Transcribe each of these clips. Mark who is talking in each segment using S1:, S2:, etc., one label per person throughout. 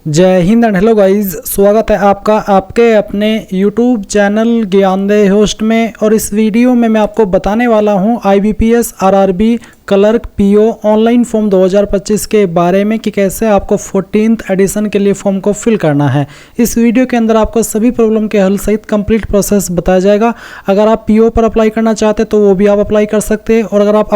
S1: जय Hind and hello guys, स्वागत है आपका आपके अपने YouTube चैनल ज्ञानदेह होस्ट में। और इस वीडियो में मैं आपको बताने वाला हूं IBPS RRB clerk PO online form 2025 के बारे में कि कैसे आपको 14th एडिशन के लिए फॉर्म को फिल करना है। इस वीडियो के अंदर आपको सभी प्रॉब्लम के हल सहित कंप्लीट प्रोसेस बताया जाएगा। अगर आप PO पर अप्लाई करना चाहते तो वो भी आप अप्लाई कर सकते हैं, और अगर आप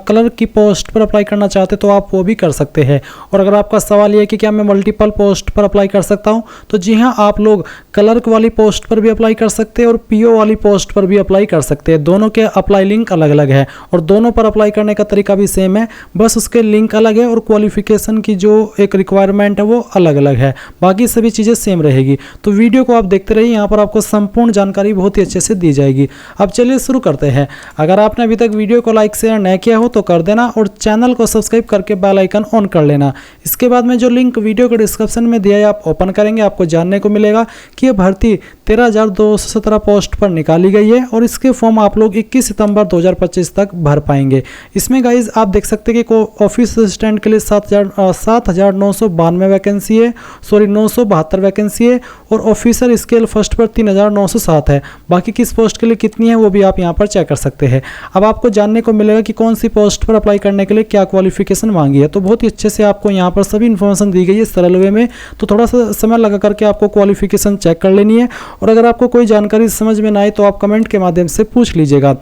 S1: क्लर्क की पोस्ट पर अप्लाई करना चाहते तो आप वो भी कर सकते हैं। और अगर आपका सवाल ये है कि क्या मैं मल्टीपल पोस्ट पर अप्लाई कर सकता हूं, तो जी हाँ, आप लोग क्लर्क वाली पोस्ट पर भी अप्लाई कर सकते हैं और PO वाली पोस्ट पर भी अप्लाई कर सकते हैं। दोनों के अप्लाई लिंक अलग अलग है और दोनों पर अप्लाई करने का तरीका भी सेम है, बस उसके लिंक अलग है और क्वालिफिकेशन की जो एक रिक्वायरमेंट है वो अलग अलग है। बाकी सभी चीज़ें सेम रहेगी। तो वीडियो को आप देखते रहिए, यहाँ पर आपको संपूर्ण जानकारी बहुत ही अच्छे से दी जाएगी। अब चलिए शुरू करते हैं। अगर आपने अभी तक वीडियो को लाइक शेयर नहीं किया हो तो कर देना और चैनल को सब्सक्राइब करके बेल आइकन ऑन कर लेना। इसके बाद में जो लिंक वीडियो के डिस्क्रिप्शन में दिया है आप ओपन करेंगे, आपको जानने को मिलेगा कि ये भर्ती 13,217 पोस्ट पर निकाली गई है और इसके फॉर्म आप लोग 21 सितंबर 2025 तक भर पाएंगे। इसमें गाइज आप देख सकते हैं कि ऑफिस असिस्टेंट के लिए 7,992 वैकेंसी है, 972 वैकेंसी है, और ऑफिसर स्केल फर्स्ट पर 3,907 है। बाकी किस पोस्ट के लिए कितनी है वो भी आप यहाँ पर चेक कर सकते हैं। अब आपको जानने को मिलेगा कि कौन सी पोस्ट पर अप्लाई करने के लिए क्या क्वालिफिकेशन मांगी है। तो बहुत ही अच्छे से आपको यहाँ पर सभी इन्फॉर्मेशन दी गई है सरल वे में। तो थोड़ा सा समय लगा करके आपको क्वालिफिकेशन चेक कर लेनी है, और अगर आपको कोई जानकारी समझ में ना आए तो आप कमेंट के माध्यम से पूछ लीजिएगा।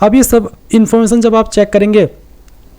S1: अब ये सब इन्फॉर्मेशन जब आप चेक करेंगे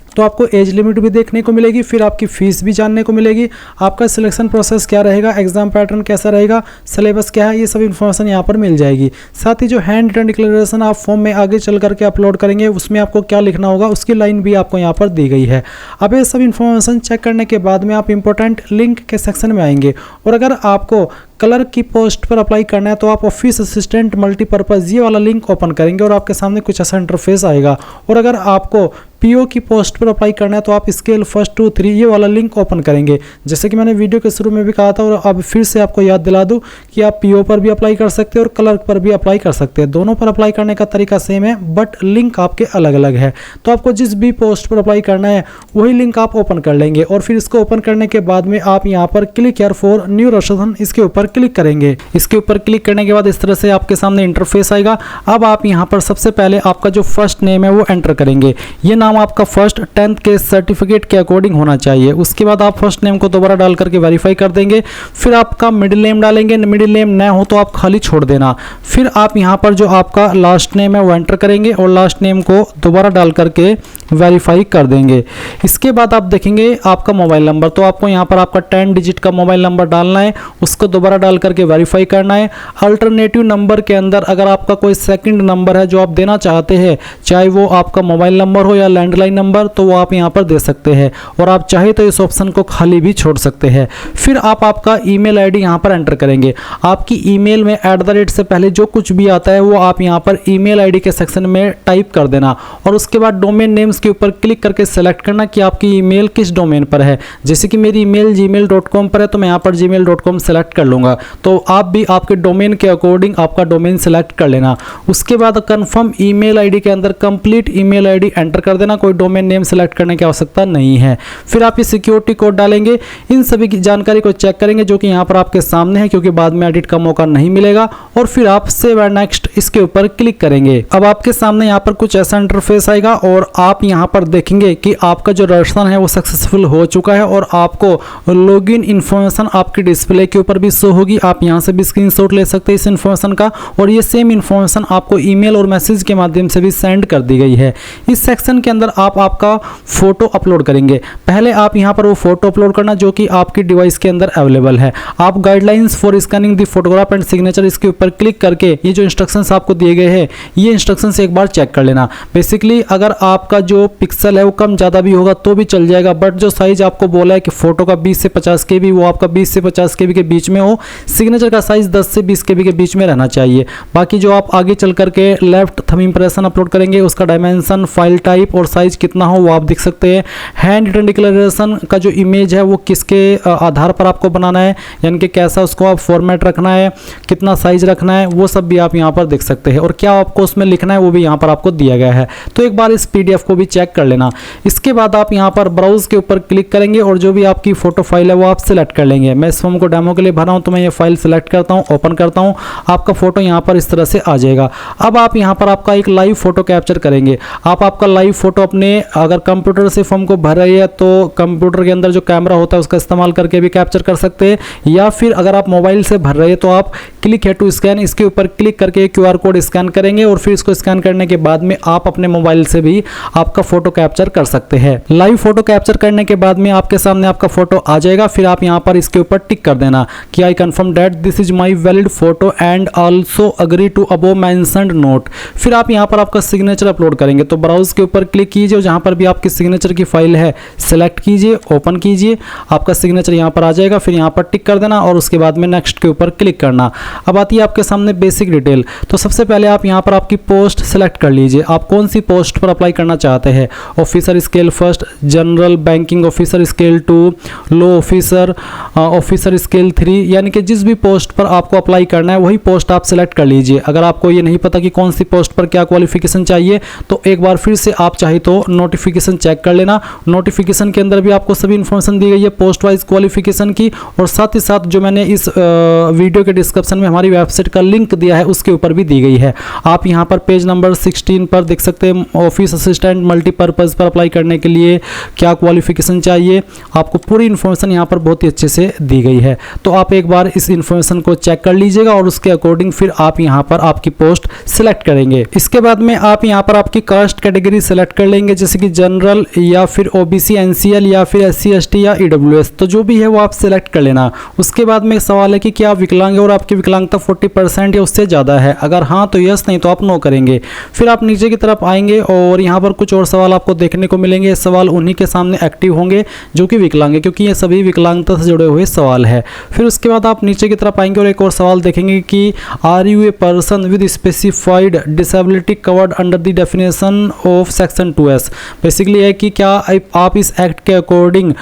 S1: तो आपको एज लिमिट भी देखने को मिलेगी, फिर आपकी फीस भी जानने को मिलेगी, आपका सिलेक्शन प्रोसेस क्या रहेगा, एग्जाम पैटर्न कैसा रहेगा, सिलेबस क्या है, ये सब इन्फॉर्मेशन यहाँ पर मिल जाएगी। साथ ही जो हैंड रिटन डिक्लेरेशन आप फॉर्म में आगे चल करके अपलोड करेंगे उसमें आपको क्या लिखना होगा उसकी लाइन भी आपको यहाँ पर दी गई है। अब ये सब इन्फॉर्मेशन चेक करने के बाद में आप इंपॉर्टेंट लिंक के सेक्शन में आएंगे, और अगर आपको क्लर्क की पोस्ट पर अप्लाई करना है तो आप ऑफिस असिस्टेंट मल्टीपर्पज़ ये वाला लिंक ओपन करेंगे और आपके सामने कुछ ऐसा इंटरफेस आएगा। और अगर आपको PO की पोस्ट पर अप्लाई करना है तो आप स्केल 1, 2, 3 ये वाला लिंक ओपन करेंगे। जैसे कि मैंने वीडियो के शुरू में भी कहा था और अब फिर से आपको याद दिला दूं कि आप PO पर भी अप्लाई कर सकते हैं और क्लर्क पर भी अप्लाई कर सकते हैं। दोनों पर अप्लाई करने का तरीका सेम है बट लिंक आपके अलग अलग है। तो आपको जिस भी पोस्ट पर अप्लाई करना है वही लिंक आप ओपन कर लेंगे, और फिर इसको ओपन करने के बाद में आप यहाँ पर click here for new registration इसके ऊपर क्लिक करेंगे। इसके ऊपर क्लिक करने के बाद इस तरह से आपके सामने इंटरफेस आएगा। अब आप यहाँ पर सबसे पहले आपका जो फर्स्ट नेम है वो एंटर करेंगे। ये नाम आपका फर्स्ट 10th के सर्टिफिकेट के अकॉर्डिंग होना चाहिए। उसके बाद आप फर्स्ट नेम को दोबारा डाल करके वेरीफाई कर देंगे। फिर आपका मिडिल नेम डालेंगे, मिडिल नेम न हो तो आप खाली छोड़ देना। फिर आप यहाँ पर जो आपका लास्ट नेम है वो एंटर करेंगे और लास्ट नेम को दोबारा डाल करके वेरीफाई कर देंगे। इसके बाद आप देखेंगे आपका मोबाइल नंबर, तो आपको यहाँ पर आपका 10 डिजिट का मोबाइल नंबर डालना है, उसको दोबारा डाल करके वेरीफाई करना है। अल्टरनेटिव नंबर के अंदर अगर आपका कोई सेकंड नंबर है जो आप देना चाहते हैं, चाहे वो आपका मोबाइल नंबर हो या लैंडलाइन नंबर, तो वो आप यहाँ पर दे सकते हैं, और आप चाहे तो इस ऑप्शन को खाली भी छोड़ सकते हैं। फिर आप आपका ईमेल आईडी यहाँ पर एंटर करेंगे। आपकी ईमेल में @ से पहले जो कुछ भी आता है वो आप यहाँ पर ईमेल आईडी के सेक्शन में टाइप कर देना, और उसके बाद डोमेन नेम्स के ऊपर क्लिक करके सेलेक्ट करना कि आपकी ईमेल किस डोमेन पर है। जैसे कि मेरी ईमेल gmail.com पर है तो मैं यहाँ पर gmail.com सेलेक्ट कर लूँगा। तो आप भी आपके डोमेन के अकॉर्डिंग आपका डोमेन सेलेक्ट कर लेना। उसके बाद कंफर्म ईमेल आईडी के अंदर कंप्लीट ईमेल आईडी एंटर कर देना, कोई डोमेन नेम सेलेक्ट करने की आवश्यकता नहीं है। फिर आप ये सिक्योरिटी कोड डालेंगे। इन सभी की जानकारी को चेक करेंगे जो कि यहाँ पर आपके सामने है, क्योंकि बाद में एडिट का मौका नहीं मिलेगा। और फिर आप सेव एंड नेक्स्ट इसके ऊपर क्लिक करेंगे। अब आपके सामने यहाँ पर कुछ ऐसा इंटरफेस आएगा और आप यहाँ पर देखेंगे कि आपका जो रजिस्ट्रेशन है वो सक्सेसफुल हो चुका है, और आपको लॉगिन इन्फॉर्मेशन आपके डिस्प्ले के ऊपर भी शो होगी। आप यहाँ से भी स्क्रीनशॉट ले सकते हैं इस इन्फॉर्मेशन का, और ये सेम इन्फॉर्मेशन आपको ईमेल और मैसेज के माध्यम से भी सेंड कर दी गई है। इस सेक्शन के अंदर आप आपका फोटो अपलोड करेंगे। पहले आप यहाँ पर वो फोटो अपलोड करना जो कि आपकी डिवाइस के अंदर अवेलेबल है। आप guidelines for scanning the photograph and signature इसके ऊपर क्लिक करके ये जो इंस्ट्रक्शंस आपको दिए गए हैं ये इंस्ट्रक्शंस एक बार चेक कर लेना। बेसिकली अगर आपका जो पिक्सल है वो कम ज़्यादा भी होगा तो भी चल जाएगा, बट जो साइज आपको बोला है कि फोटो का 20 से 50 KB वो आपका 20 से 50 KB के बीच में हो। सिग्नेचर का साइज 10 से 20 KB के बीच में रहना चाहिए। बाकी जो आप आगे चल करके लेफ्ट थंब इंप्रेशन अपलोड करेंगे उसका डायमेंशन, फाइल टाइप और पासपोर्ट साइज़ कितना हो वो आप देख सकते हैं। हैंड रिटन डिक्लेरेशन का जो इमेज है वो किसके आधार पर आपको बनाना है, यानी कि कैसा उसको आप फॉर्मेट रखना है, कितना साइज़ रखना है, वो सब भी आप यहाँ पर देख सकते हैं। और क्या आपको उसमें लिखना है वो भी यहाँ पर आपको दिया गया है। तो एक बार इस PDF को भी चेक कर लेना। इसके बाद आप यहाँ पर ब्राउज़ के ऊपर क्लिक करेंगे और जो भी आपकी फ़ोटो फाइल है वो आप सिलेक्ट कर लेंगे। मैं इस फॉर्म को डेमो के लिए भरा हूँ तो मैं ये फाइल सिलेक्ट करता हूँ, ओपन करता हूँ, आपका फ़ोटो यहाँ पर इस तरह से आ जाएगा। अब आप यहाँ पर आपका एक लाइव फ़ोटो कैप्चर करेंगे। आप आपका लाइव फ़ोटो अपने अगर कंप्यूटर से फॉर्म को भर रही है तो कंप्यूटर के अंदर जो कैमरा होता है उसका इस्तेमाल करके भी कैप्चर कर सकते हैं, या फिर अगर आप मोबाइल से भर रहे हैं तो आप क्लिक है टू स्कैन, इसके ऊपर क्लिक करके QR कोड स्कैन करेंगे और फिर इसको स्कैन करने के बाद में आप अपने मोबाइल से भी आपका फोटो कैप्चर कर सकते हैं। लाइव फोटो कैप्चर करने के बाद में आपके सामने आपका फोटो आ जाएगा। फिर आप यहाँ पर इसके ऊपर टिक कर देना कि I confirm that this is my valid photo and also agree to above mentioned note. फिर आप यहाँ पर आपका सिग्नेचर अपलोड करेंगे तो ब्राउज के ऊपर क्लिक कीजिए, जहाँ पर भी आपकी सिग्नेचर की फाइल है सेलेक्ट कीजिए, ओपन कीजिए, आपका सिग्नेचर यहाँ पर आ जाएगा। फिर यहाँ पर टिक कर देना और उसके बाद में नेक्स्ट के ऊपर क्लिक करना। अब आती है आपके सामने बेसिक डिटेल। तो सबसे पहले आप यहाँ पर आपकी पोस्ट सेलेक्ट कर लीजिए, आप कौन सी पोस्ट पर अप्लाई करना चाहते हैं। Officer scale 1, general banking officer scale 2, लो ऑफिसर, ऑफिसर स्केल 3, यानी कि जिस भी पोस्ट पर आपको अप्लाई करना है वही पोस्ट आप सेलेक्ट कर लीजिए। अगर आपको ये नहीं पता कि कौन सी पोस्ट पर क्या क्वालिफिकेशन चाहिए तो एक बार फिर से आप चाहे तो नोटिफिकेशन चेक कर लेना। नोटिफिकेशन के अंदर भी आपको सभी इंफॉर्मेशन दी गई है पोस्ट वाइज क्वालिफिकेशन की, और साथ ही साथ जो मैंने इस वीडियो के डिस्क्रिप्शन में हमारी वेबसाइट का लिंक दिया है उसके ऊपर भी दी गई है। आप यहाँ पर पेज नंबर 16 पर देख सकते हैं ऑफिस असिस्टेंट मल्टीपर्पज़ पर अप्लाई करने के लिए क्या क्वालिफिकेशन चाहिए, आपको पूरी इन्फॉर्मेशन यहाँ पर बहुत ही अच्छे से दी गई है। तो आप एक बार इस इन्फॉर्मेशन को चेक कर लीजिएगा और उसके अकॉर्डिंग फिर आप यहाँ पर आपकी पोस्ट सिलेक्ट करेंगे। इसके बाद में आप यहाँ पर आपकी कास्ट कैटेगरी सेलेक्ट कर लेंगे, जैसे कि जनरल या फिर OBC NCL या फिर SC ST या EWS, तो जो भी है वो आप सिलेक्ट कर लेना। उसके बाद में सवाल है कि क्या आप विकलांग है और आपकी विकलांगता 40% या उससे ज़्यादा है, अगर हाँ तो यस, नहीं तो आप नो करेंगे। फिर आप नीचे की तरफ आएंगे और यहाँ पर कुछ और सवाल आपको देखने को मिलेंगे। सवाल उन्हीं के सामने एक्टिव होंगे जो कि विकलांग है, क्योंकि ये सभी विकलांगता से जुड़े हुए सवाल है। फिर उसके बाद आप नीचे की तरफ आएंगे और एक और सवाल देखेंगे कि are you a person with specified disability covered under the definition of section 2S। Basically है कि क्या आप इस एक्ट के अकॉर्डिंग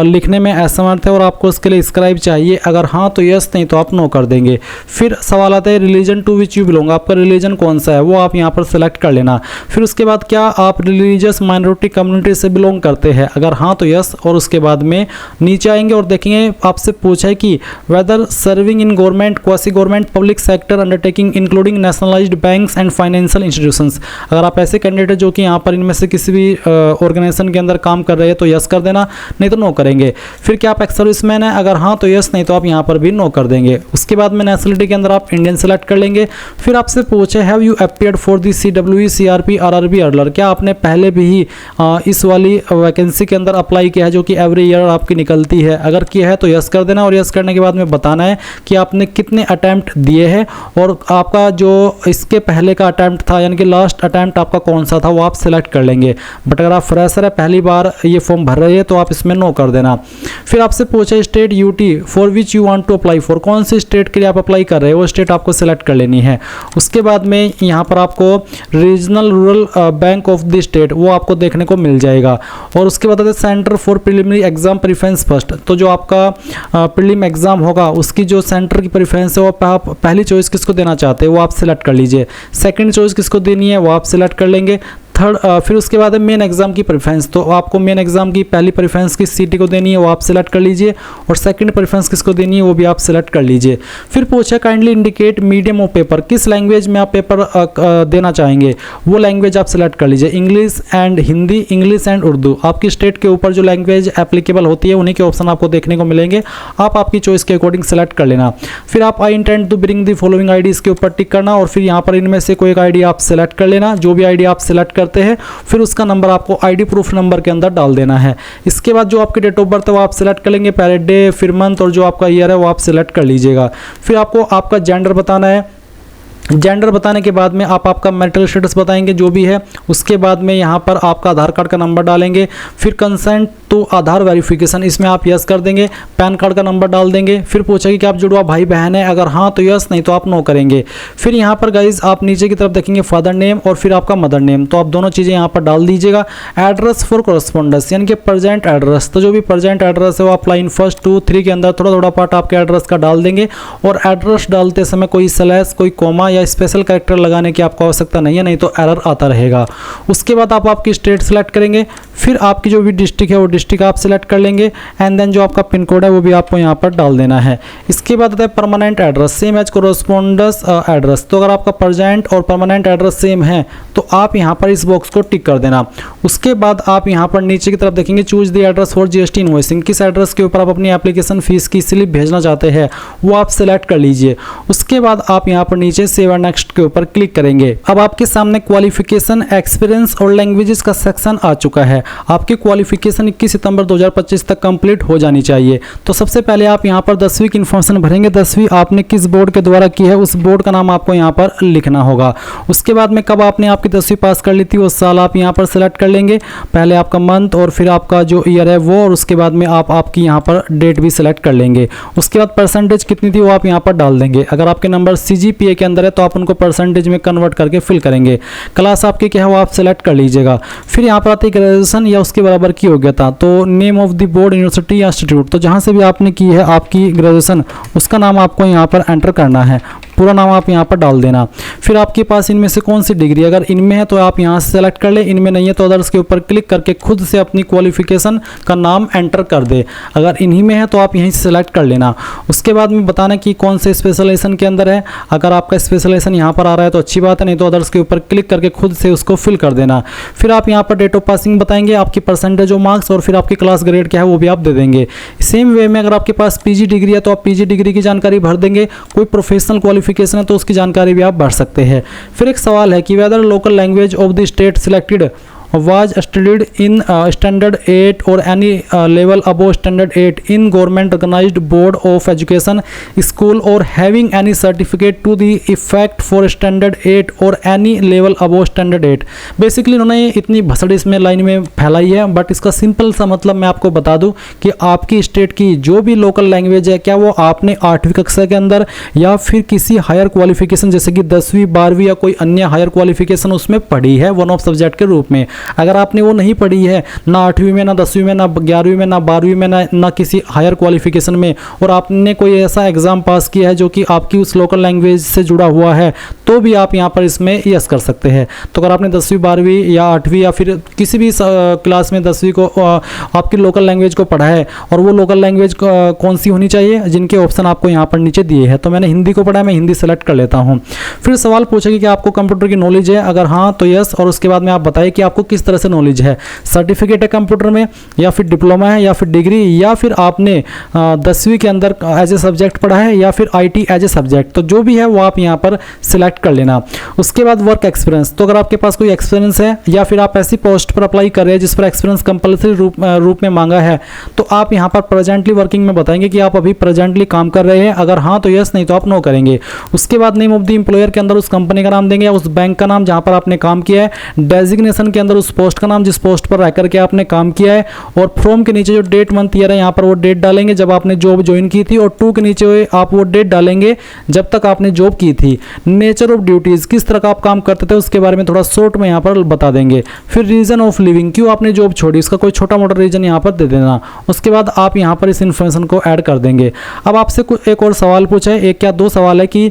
S1: लिखने में असमर्थ है और आपको उसके लिए स्क्राइब चाहिए, अगर हाँ तो यस, नहीं तो आप नो कर देंगे। फिर सवाल आता है religion to which you belong, आपका रिलीजन कौन सा है वो आप यहाँ पर सेलेक्ट कर लेना। फिर उसके बाद क्या आप रिलीजियस माइनॉरिटी कम्युनिटी से बिलोंग करते हैं, अगर हाँ तो यस, और उसके बाद में नीचे आएंगे और देखेंगे आपसे पूछा है कि whether serving in government, quasi government, public sector undertaking including nationalised banks and financial institutions. अगर आप ऐसे कैंडिडेट जो कि यहाँ पर इनमें से किसी भी ऑर्गेनाइजेशन के अंदर काम कर रहे हैं तो यस कर देना, नहीं तो नो करेंगे। फिर क्या आप एक्स सर्विसमैन है, अगर हाँ तो यस, नहीं तो आप यहाँ पर भी नो कर देंगे। उसके बाद में नेशनलिटी के अंदर आप इंडियन सेलेक्ट कर लेंगे। फिर आपसे पूछे have you appeared for the CWE CRP RRB अर्लर, क्या आपने पहले भी ही इस वाली वैकेंसी के अंदर अप्लाई किया है जो कि एवरी ईयर आपकी निकलती है, अगर किया है तो यस कर देना। और यस करने के बाद में बताना है कि आपने कितने अटैम्प्ट दिए हैं और आपका जो इसके पहले का अटैम्प्ट था यानी कि लास्ट अटैम्प्ट आपका कौन सा था वो आप सिलेक्ट कर लेंगे। बट अगर आप फ्रेशर है, पहली बार ये फॉर्म भर रहे हैं तो आप इसमें नो कर देना। फिर आपसे पूछा state UT for which you want to apply for, कौन सी स्टेट के लिए आप अप्लाई कर रहे हैं वो स्टेट आपको सिलेक्ट कर लेनी है। उसके बाद में यहाँ पर आपको regional rural bank of the state वो आपको देखने को मिल जाएगा। और उसके बाद centre for preliminary exam preference first, तो जो आपका प्रीलिम एग्जाम होगा उसकी जो सेंटर की प्रेफरेंस है वो आप पहली चॉइस किसको देना चाहते हैं वो आप सिलेक्ट कर लीजिए। सेकंड चॉइस किसको देनी है वो आप सिलेक्ट कर लेंगे। थर्ड फिर उसके बाद है मेन एग्जाम की प्रेफरेंस, तो आपको मेन एग्जाम की पहली प्रेफरेंस किस सिटी को देनी है वो आप सिलेक्ट कर लीजिए और सेकंड प्रेफरेंस किसको देनी है वो भी आप सिलेक्ट कर लीजिए। फिर पूछा kindly indicate medium of paper, किस लैंग्वेज में आप पेपर देना चाहेंगे वो लैंग्वेज आप सिलेक्ट कर लीजिए। English and Hindi, English and Urdu, आपकी स्टेट के ऊपर जो लैंग्वेज एप्लीकेबल होती है उन्हीं के ऑप्शन आपको देखने को मिलेंगे, आप आपकी चॉइस के अकॉर्डिंग सेलेक्ट कर लेना। फिर आप I intend to bring the following IDs के ऊपर टिक करना और फिर यहाँ पर इनमें से कोई एक आईडी आप सिलेक्ट कर लेना। जो भी आईडी आप सिलेक्ट करते हैं फिर उसका नंबर आपको आईडी प्रूफ नंबर के अंदर डाल देना है। इसके बाद जो आपकी डेट ऑफ बर्थ है वो आप सिलेक्ट कर लेंगे, पहले डे फिर मंथ और जो आपका ईयर है वो आप सिलेक्ट कर लीजिएगा। फिर आपको आपका जेंडर बताना है, जेंडर बताने के बाद में आप आपका मैरिटल स्टेटस बताएंगे जो भी है, उसके बाद में यहाँ पर आपका आधार कार्ड का नंबर डालेंगे, फिर कंसेंट टू आधार वेरिफिकेशन इसमें आप यस कर देंगे, पैन कार्ड का नंबर डाल देंगे, फिर पूछेगी कि आप जुड़वा भाई बहन है, अगर हाँ तो यस, नहीं तो आप नो करेंगे। फिर यहाँ पर गाइज आप नीचे की तरफ देखेंगे फादर नेम और फिर आपका मदर नेम, तो आप दोनों चीज़ें यहाँ पर डाल दीजिएगा। एड्रेस फॉर कॉरेस्पॉन्डेंस यानी कि प्रेजेंट एड्रेस, तो जो भी प्रेजेंट एड्रेस है वो आप लाइन 1, 2, 3 के अंदर थोड़ा थोड़ा पार्ट आपके एड्रेस का डाल देंगे। और एड्रेस डालते समय कोई स्लैश, कोई कोमा या स्पेशल कैरेक्टर लगाने की आपको आवश्यकता नहीं है, नहीं तो एरर आता रहेगा। उसके बाद आप आपकी स्टेट सेलेक्ट करेंगे, फिर आपकी जो भी डिस्ट्रिक्ट है वो डिस्ट्रिक्ट आप सेलेक्ट कर लेंगे, एंड देन जो आपका पिन कोड है वो भी आपको यहाँ पर डाल देना है। इसके बाद आता है permanent address, same as correspondence address. तो अगर आपका प्रेजेंट और परमानेंट एड्रेस सेम है तो आप यहाँ पर इस बॉक्स को टिक कर देना। उसके बाद आप यहाँ पर नीचे की तरफ देखेंगे choose the address for GST invoicing, किस एड्रेस के ऊपर आप अपनी एप्लीकेशन फीस की स्लिप भेजना चाहते हैं वो आप सेलेक्ट कर लीजिए। उसके बाद आप यहाँ पर नीचे सेव एंड नेक्स्ट के ऊपर क्लिक करेंगे। अब आपके सामने क्वालिफिकेशन, एक्सपीरियंस और लैंग्वेजेस का सेक्शन आ चुका है। आपकी क्वालिफिकेशन 21 सितंबर 2025 तक कंप्लीट हो जानी चाहिए। तो सबसे पहले आप यहाँ पर 10वीं की इन्फॉर्मेशन भरेंगे, 10वीं आपने किस बोर्ड के द्वारा की है उस बोर्ड का नाम आपको यहाँ पर लिखना होगा। उसके बाद में कब आपने आपकी 10वीं पास कर ली थी वो साल आप यहाँ पर सेलेक्ट कर लेंगे, पहले आपका मंथ और फिर आपका जो ईयर है वो, और उसके बाद में आप आपकी यहाँ पर डेट भी सेलेक्ट कर लेंगे। उसके बाद परसेंटेज कितनी थी वो आप यहाँ पर डाल देंगे। अगर आपके नंबर CGPA के अंदर है तो आप उनको परसेंटेज में कन्वर्ट करके फिल करेंगे। क्लास आपकी क्या है वो आप सेलेक्ट कर लीजिएगा। फिर यहाँ पर आती है ग्रेजुएशन या उसके बराबर की योग्यता, तो name of the board, university या इंस्टीट्यूट, तो जहाँ से भी आपने की है आपकी ग्रेजुएशन उसका नाम आपको यहाँ पर एंटर करना है, पूरा नाम आप यहाँ पर डाल देना। फिर आपके पास इनमें से कौन सी डिग्री, अगर इनमें है तो आप यहाँ से सेलेक्ट कर ले, इनमें नहीं है तो अदर्स के ऊपर क्लिक करके खुद से अपनी क्वालिफिकेशन का नाम एंटर कर दे। अगर इन्हीं में है तो आप यहीं से सेलेक्ट कर लेना। उसके बाद में बताना कि कौन से स्पेशलाइजेशन के अंदर है, अगर आपका स्पेशलाइजेशन यहाँ पर आ रहा है तो अच्छी बात है, नहीं तो अदर्स के ऊपर क्लिक करके खुद से उसको फिल कर देना। फिर आप यहाँ पर डेट ऑफ पासिंग बताएंगे, आपकी परसेंटेज और मार्क्स, और फिर आपकी क्लास ग्रेड क्या है वो भी आप दे देंगे। सेम वे में अगर आपके पास PG डिग्री है तो आप PG डिग्री की जानकारी भर देंगे, कोई प्रोफेशनल क्वालिफिकेशन है तो उसकी जानकारी भी आप भर सकते हैं। फिर एक सवाल है कि whether local language of the state selected was studied in standard 8 or any level above standard 8 in government recognized board of education school or having any certificate to the effect for standard 8 or any level above standard 8। Basically उन्होंने इतनी भसड़ी इसमें line में फैलाई है, but इसका simple सा मतलब मैं आपको बता दूं कि आपकी स्टेट की जो भी लोकल लैंग्वेज है, क्या वो आपने 8वीं कक्षा के अंदर या फिर किसी हायर क्वालिफिकेशन जैसे कि 10वीं 12वीं या कोई अन्य हायर क्वालिफिकेशन उसमें पढ़ी है वन ऑफ सब्जेक्ट के रूप में। अगर आपने वो नहीं पढ़ी है, ना 8वीं में, ना 10वीं में, ना 11वीं में, ना 12वीं में, ना किसी हायर क्वालिफिकेशन में, और आपने कोई ऐसा एग्ज़ाम पास किया है जो कि आपकी उस लोकल लैंग्वेज से जुड़ा हुआ है, तो भी आप यहाँ पर इसमें यस कर सकते हैं। तो अगर आपने 10वीं 12वीं या 8वीं या फिर किसी भी क्लास में 10वीं को आपकी लोकल लैंग्वेज को पढ़ा है, और वो लोकल लैंग्वेज कौन सी होनी चाहिए, जिनके ऑप्शन आपको यहाँ पर नीचे दिए हैं, तो मैंने हिंदी को पढ़ा है, मैं हिंदी सेलेक्ट कर लेता हूँ। फिर सवाल पूछेगी कि आपको कंप्यूटर की नॉलेज है, अगर हाँ तो यस, और उसके बाद में आप बताइए कि आपको किस तरह से नॉलेज है, सर्टिफिकेट है कंप्यूटर में, या फिर डिप्लोमा है, या फिर डिग्री, या फिर आपने 10वीं के अंदर एज ए सब्जेक्ट पढ़ा है, या फिर IT एज ए सब्जेक्ट, तो जो भी है वो आप यहाँ पर सिलेक्ट कर लेना। उसके बाद वर्क एक्सपीरियंस, तो अगर आपके पास कोई एक्सपीरियंस है या फिर आप ऐसी पोस्ट पर अप्लाई कर रहे हैं जिस पर एक्सपीरियंस कंपल्सरी रूप में मांगा है, तो आप यहाँ पर प्रेजेंटली वर्किंग में बताएंगे कि आप अभी प्रेजेंटली काम कर रहे हैं, अगर हाँ तो यस, नहीं तो आप नो करेंगे। उसके बाद नेम ऑफ द एम्प्लॉयर के अंदर उस कंपनी का नाम देंगे या उस बैंक का नाम जहाँ पर आपने काम किया है, डेजिग्नेशन के अंदर उस पोस्ट का नाम जिस पोस्ट पर रह करके आपने काम किया है, और फ्रॉम के नीचे जो डेट मंथ ईयर है यहाँ पर वो डेट डालेंगे जब आपने जॉब ज्वाइन की थी, और टू के नीचे आप वो डेट डालेंगे जब तक आपने जॉब की थी। नेचर ऑफ ड्यूटीज, किस तरह का आप काम करते थे उसके बारे में थोड़ा शॉर्ट में यहाँ पर बता देंगे। फिर रीजन ऑफ लिविंग, क्यों आपने जॉब छोड़ी, इसका कोई छोटा मोटा रीजन यहाँ पर दे देना। उसके बाद आप यहाँ पर इस इन्फॉर्मेशन को ऐड कर देंगे। अब आपसे एक और सवाल पूछा है, एक क्या दो सवाल है कि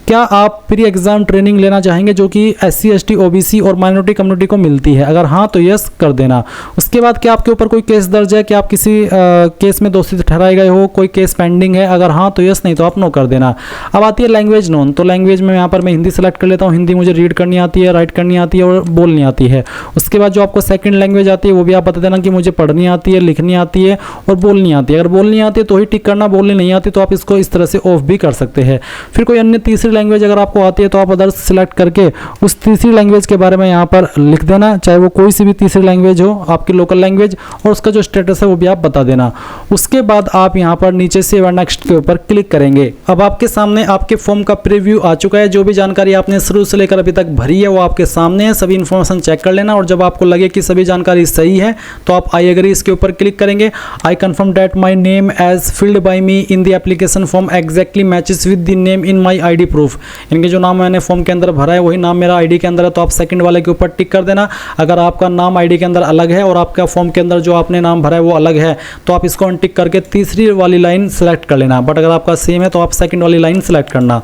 S1: क्या आप प्री एग्जाम ट्रेनिंग लेना चाहेंगे जो कि SC ST OBC और माइनॉरिटी कम्युनिटी को मिलती है, अगर हाँ तो यस कर देना। उसके बाद क्या आपके ऊपर कोई केस दर्ज है, कि आप किसी केस में दोषी ठहराए गए हो, कोई केस पेंडिंग है, अगर हाँ तो यस, नहीं तो आप नो कर देना। अब आती है लैंग्वेज नोन, तो लैंग्वेज में यहाँ पर मैं हिंदी सेलेक्ट कर लेता हूँ, हिंदी मुझे रीड करनी आती है, राइट करनी आती है और बोलनी आती है। उसके बाद जो आपको सेकंड लैंग्वेज आती है वो भी आप बता देना कि मुझे पढ़नी आती है, लिखनी आती है और बोलनी आती है। अगर बोलनी आती है तो ही टिक करना, बोलनी नहीं आती तो आप इसको इस तरह से ऑफ भी कर सकते हैं। फिर कोई अन्य तीसरी लैंग्वेज अगर आपको आती है तो आप अदर्स सेलेक्ट करके उस तीसरी लैंग्वेज के बारे में यहाँ पर लिख देना, चाहे वो कोई सी भी तीसरी लैंग्वेज हो, आपकी लोकल लैंग्वेज, और उसका जो स्टेटस है वो भी आप बता देना। उसके बाद आप यहाँ पर नीचे सेव एंड नेक्स्ट के ऊपर क्लिक करेंगे। अब आपके सामने आपके फॉर्म का प्रीव्यू आ चुका है। जो भी जानकारी जानकारी आपने शुरू से लेकर अभी तक भरी है वो आपके सामने है, सभी इन्फॉर्मेशन चेक कर लेना और जब आपको लगे कि सभी जानकारी सही है तो आप आई एग्री इसके ऊपर क्लिक करेंगे। I confirm that my name as filled by me in the application form exactly matches with the name in my ID proof. इनके जो नाम मैंने फॉर्म के अंदर भरा है वही नाम मेरा ID के अंदर है, तो आप सेकंड वाले के ऊपर टिक कर देना। अगर आपका नाम ID के अंदर अलग है और आपका फॉर्म के अंदर जो आपने नाम भरा है वो अलग है तो आप इसको अनटिक करके तीसरी वाली लाइन सेलेक्ट कर लेना, बट अगर आपका सेम है तो आप सेकंड वाली लाइन सेलेक्ट करना।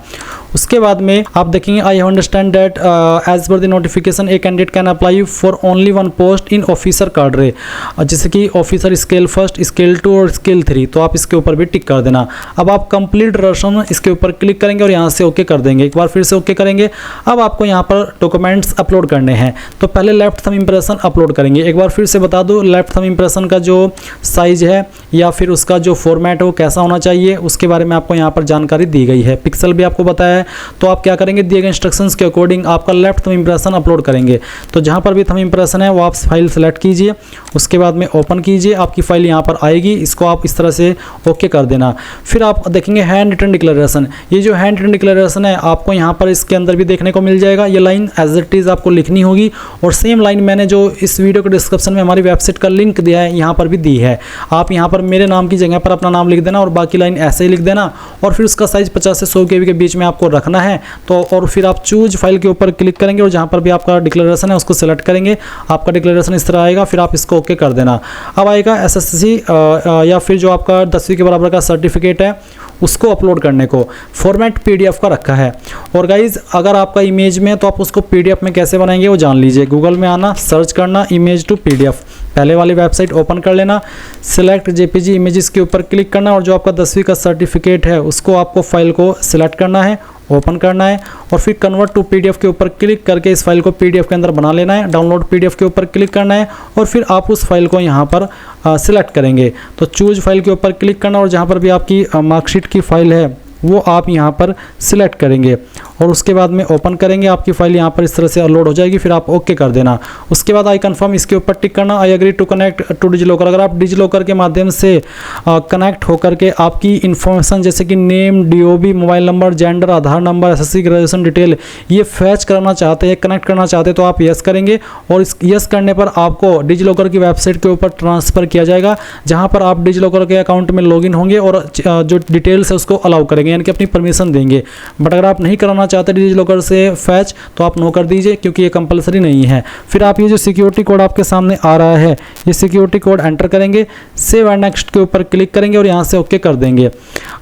S1: उसके बाद में आप देखेंगे I understand that as per the notification a candidate can apply for only one post in officer cadre, जैसे कि ऑफिसर स्केल 1, स्केल 2 और स्केल 3, तो आप इसके ऊपर भी टिक कर देना। अब आप कंप्लीट रसम इसके ऊपर क्लिक करेंगे और यहाँ से ओके कर देंगे। एक बार फिर से ओके करेंगे। अब आपको यहाँ पर डॉक्यूमेंट्स अपलोड करने हैं, तो पहले लेफ्ट थंब इंप्रेशन अपलोड करेंगे। एक बार फिर से बता दूँ, लेफ्ट थंब इंप्रेशन का जो साइज है या फिर उसका जो फॉर्मेट है वो कैसा होना चाहिए उसके बारे में आपको यहाँ पर जानकारी दी गई है। पिक्सल भी आपको बताया है। तो आप क्या करेंगे, दिए गए इंस्ट्रक्शंस के अकॉर्डिंग आपका लेफ्ट थंब इंप्रेशन अपलोड करेंगे। तो जहाँ पर भी थंब इंप्रेशन है वो आप फाइल सेलेक्ट कीजिए, उसके बाद में ओपन कीजिए, आपकी फाइल यहाँ पर आएगी। इसको आप इस तरह से ओके कर देना। फिर आप देखेंगे हैंड रिटन डिक्लेरेशन। ये जो हैंड रिटन डिक्लेरेशन है आपको यहाँ पर इसके अंदर भी देखने को मिल जाएगा। ये लाइन एज इट इज़ आपको लिखनी होगी और सेम लाइन मैंने जो इस वीडियो के डिस्क्रिप्शन में हमारी वेबसाइट का लिंक दिया है यहाँ पर भी दी है। आप यहाँ पर मेरे नाम की जगह पर अपना नाम लिख देना और बाकी लाइन ऐसे ही लिख देना और फिर उसका साइज 50 से 100 KB के बीच में आपको रखना है। तो और फिर आप चूज फाइल के ऊपर क्लिक करेंगे और जहाँ पर भी आपका डिक्लेरेशन है उसको सेलेक्ट करेंगे। आपका डिक्लेरेशन इस तरह आएगा, फिर आप इसको ओके कर देना। अब आएगा SSC या फिर जो आपका 10वीं के बराबर का सर्टिफिकेट है उसको अपलोड करने को। फॉर्मेट PDF का रखा है। और गाइज अगर आपका इमेज में तो आप उसको PDF में कैसे बनाएंगे वो जान लीजिए। गूगल में आना, सर्च करना इमेज टू PDF, पहले वाली वेबसाइट ओपन कर लेना, सिलेक्ट JPG इमेजेस के ऊपर क्लिक करना और जो आपका 10वीं का सर्टिफिकेट है उसको आपको फाइल को सिलेक्ट करना है, ओपन करना है और फिर कन्वर्ट टू PDF के ऊपर क्लिक करके इस फाइल को PDF के अंदर बना लेना है। डाउनलोड PDF के ऊपर क्लिक करना है और फिर आप उस फाइल को यहाँ पर सिलेक्ट करेंगे। तो चूज फाइल के ऊपर क्लिक करना और जहाँ पर भी आपकी मार्कशीट की फाइल है वो आप यहाँ पर सिलेक्ट करेंगे और उसके बाद में ओपन करेंगे। आपकी फाइल यहाँ पर इस तरह से लोड हो जाएगी, फिर आप ओके कर देना। उसके बाद आई कन्फर्म इसके ऊपर टिक करना। I agree to connect to DigiLocker. अगर आप डिजिलॉकर के माध्यम से कनेक्ट होकर के आपकी इन्फॉर्मेशन जैसे कि name, DOB, mobile number, gender, Aadhaar number, SSC graduation detail ये फैच करना चाहते हैं, कनेक्ट करना चाहते हैं तो आप यस करेंगे और इस यस करने पर आपको डिजिलॉकर की वेबसाइट के ऊपर ट्रांसफ़र किया जाएगा, जहाँ पर आप डिजिलॉकर के अकाउंट में लॉगिन होंगे और जो डिटेल्स है उसको अलाउ करेंगे, यानी कि अपनी परमिशन देंगे। बट अगर आप नहीं कराना चाहते डिजिलॉकर से फैच तो आप नो कर दीजिए क्योंकि ये कंपलसरी नहीं है। फिर आप ये जो सिक्योरिटी कोड आपके सामने आ रहा है ये सिक्योरिटी कोड एंटर करेंगे, सेव एंड नेक्स्ट के ऊपर क्लिक करेंगे और यहाँ से ओके कर देंगे।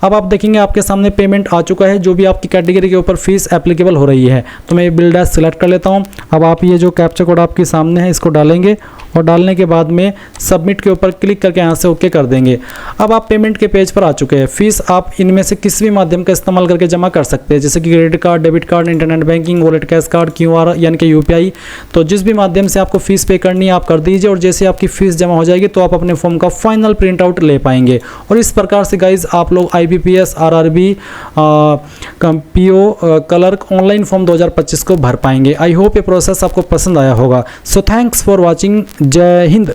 S1: अब आप देखेंगे आपके सामने पेमेंट आ चुका है, जो भी आपकी कैटेगरी के ऊपर फीस एप्लीकेबल हो रही है। तो मैं बिल डैश सेलेक्ट कर लेता हूँ। अब आप ये जो कैप्चा कोड आपके सामने है इसको डालेंगे और डालने के बाद में सबमिट के ऊपर क्लिक करके यहाँ से ओके कर देंगे। अब आप पेमेंट के पेज पर आ चुके हैं। फीस आप इनमें से किसी भी माध्यम का इस्तेमाल करके जमा कर सकते हैं, जैसे कि credit card, debit card, internet banking, wallet cash card, QR यानी कि UPI। तो जिस भी माध्यम से आपको फीस पे करनी है आप कर दीजिए और जैसे आपकी फीस जमा हो जाएगी तो आप अपने फॉर्म का फाइनल प्रिंट आउट ले पाएंगे। और इस प्रकार से गाइज आप लोग IBPS, RRB, PO clerk online form 2025 को भर पाएंगे। आई होप ये प्रोसेस आपको पसंद आया होगा। So thanks for watching. जय हिंद।